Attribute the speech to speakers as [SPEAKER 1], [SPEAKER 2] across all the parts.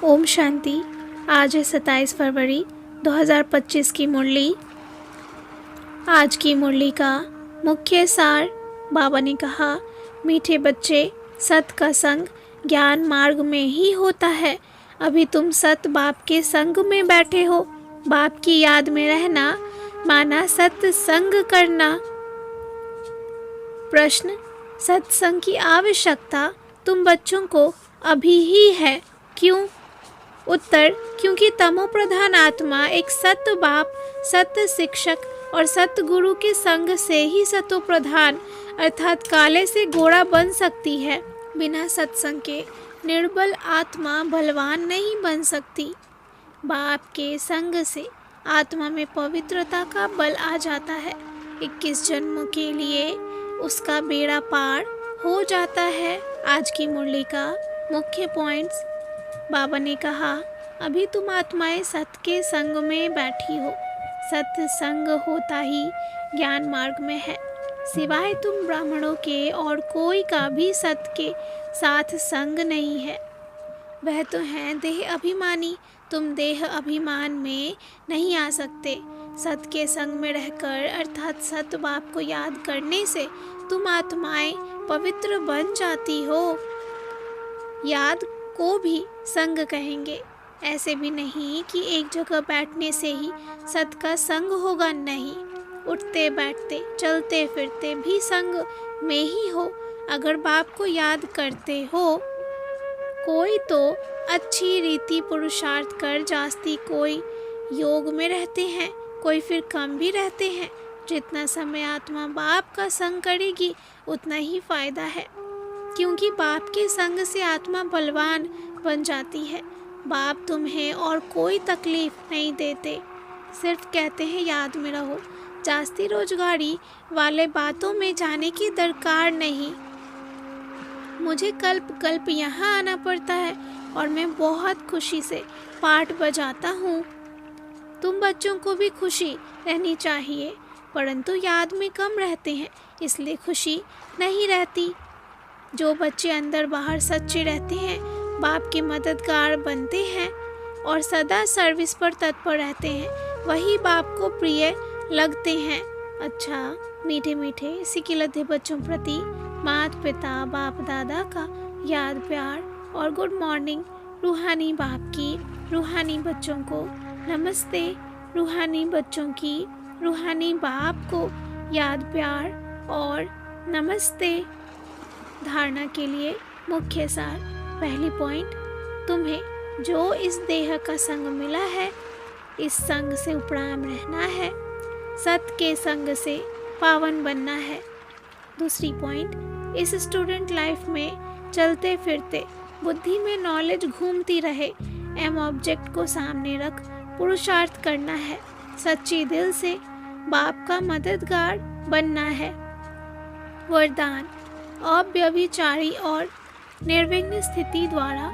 [SPEAKER 1] ओम शांति। आज है 27 फरवरी 2025 की मुरली। आज की मुरली का मुख्य सार बाबा ने कहा, मीठे बच्चे, सत का संग ज्ञान मार्ग में ही होता है। अभी तुम सत बाप के संग में बैठे हो। बाप की याद में रहना माना सत्संग करना। प्रश्न, सत्संग की आवश्यकता तुम बच्चों को अभी ही है, क्यों? उत्तर, क्योंकि तमो प्रधान आत्मा एक सत्य बाप, सत्य शिक्षक और सत्य गुरु के संग से ही सतो प्रधान अर्थात काले से घोड़ा बन सकती है। बिना सत्संग के निर्बल आत्मा बलवान नहीं बन सकती। बाप के संग से आत्मा में पवित्रता का बल आ जाता है। 21 जन्मों के लिए उसका बेड़ा पार हो जाता है। आज की मुरली का मुख्य पॉइंट्स। बाबा ने कहा, अभी तुम आत्माएं सत्य के संग में बैठी हो। सत्य संग होता ही ज्ञान मार्ग में है। सिवाय तुम ब्राह्मणों के और कोई का भी सत्य के साथ संग नहीं है। वह तो हैं देह अभिमानी। तुम देह अभिमान में नहीं आ सकते। सत्य के संग में रहकर अर्थात सत्य बाप को याद करने से तुम आत्माएं पवित्र बन जाती हो। याद को भी संग कहेंगे। ऐसे भी नहीं कि एक जगह बैठने से ही सत का संग होगा, नहीं। उठते बैठते चलते फिरते भी संग में ही हो। अगर बाप को याद करते हो, कोई तो अच्छी रीति पुरुषार्थ कर जास्ती, कोई योग में रहते हैं, कोई फिर कम भी रहते हैं। जितना समय आत्मा बाप का संग करेगी उतना ही फायदा है, क्योंकि बाप के संग से आत्मा बलवान बन जाती है। बाप तुम्हें और कोई तकलीफ नहीं देते, सिर्फ कहते हैं याद में रहो। जास्ती रोजगारी वाले बातों में जाने की दरकार नहीं। मुझे कल्प कल्प यहाँ आना पड़ता है और मैं बहुत खुशी से पाठ बजाता हूँ। तुम बच्चों को भी खुशी रहनी चाहिए, परंतु याद में कम रहते हैं, इसलिए खुशी नहीं रहती। जो बच्चे अंदर बाहर सच्चे रहते हैं, बाप के मददगार बनते हैं और सदा सर्विस पर तत्पर रहते हैं, वही बाप को प्रिय लगते हैं। अच्छा, मीठे मीठे सिकिलधे बच्चों प्रति माता पिता बाप दादा का याद प्यार और गुड मॉर्निंग। रूहानी बाप की रूहानी बच्चों को नमस्ते। रूहानी बच्चों की रूहानी बाप को याद प्यार और नमस्ते। धारणा के लिए मुख्य सार। पहली पॉइंट, तुम्हें जो इस देह का संग मिला है, इस संग से उपराम रहना है। सत्य के संग से पावन बनना है। दूसरी पॉइंट, इस स्टूडेंट लाइफ में चलते फिरते बुद्धि में नॉलेज घूमती रहे। एम ऑब्जेक्ट को सामने रख पुरुषार्थ करना है। सच्ची दिल से बाप का मददगार बनना है। वरदान, अव्यभिचारी और निर्विघ्न स्थिति द्वारा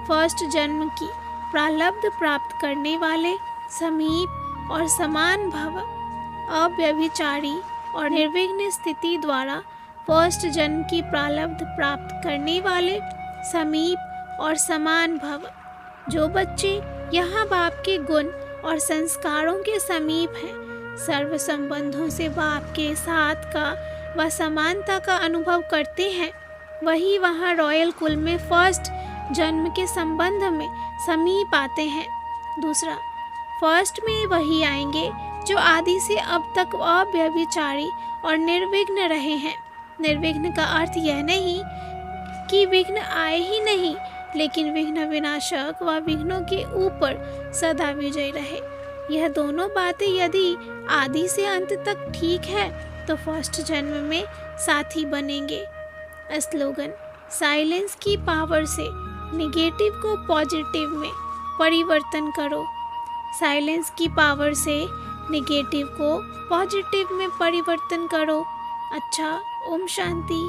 [SPEAKER 1] फर्स्ट जन्म की प्रारब्ध प्राप्त करने वाले समीप और समान भव। अव्यभिचारी और निर्विघ्न स्थिति द्वारा फर्स्ट जन्म की प्रारब्ध प्राप्त करने वाले समीप और समान भव। जो बच्चे यहाँ बाप के गुण और संस्कारों के समीप हैं, सर्व संबंधों से बाप के साथ का व समानता का अनुभव करते हैं, वही वहाँ रॉयल कुल में फर्स्ट जन्म के संबंध में समीप आते हैं। दूसरा, फर्स्ट में वही आएंगे जो आदि से अब तक अव्यभिचारी और निर्विघ्न रहे हैं। निर्विघ्न का अर्थ यह नहीं कि विघ्न आए ही नहीं, लेकिन विघ्न विनाशक व विघ्नों के ऊपर सदा विजय रहे। यह दोनों बातें यदि आदि से अंत तक ठीक है तो फर्स्ट जन्म में साथी बनेंगे। स्लोगन, साइलेंस की पावर से नेगेटिव को पॉजिटिव में परिवर्तन करो। साइलेंस की पावर से नेगेटिव को पॉजिटिव में परिवर्तन करो। अच्छा, ओम शांति।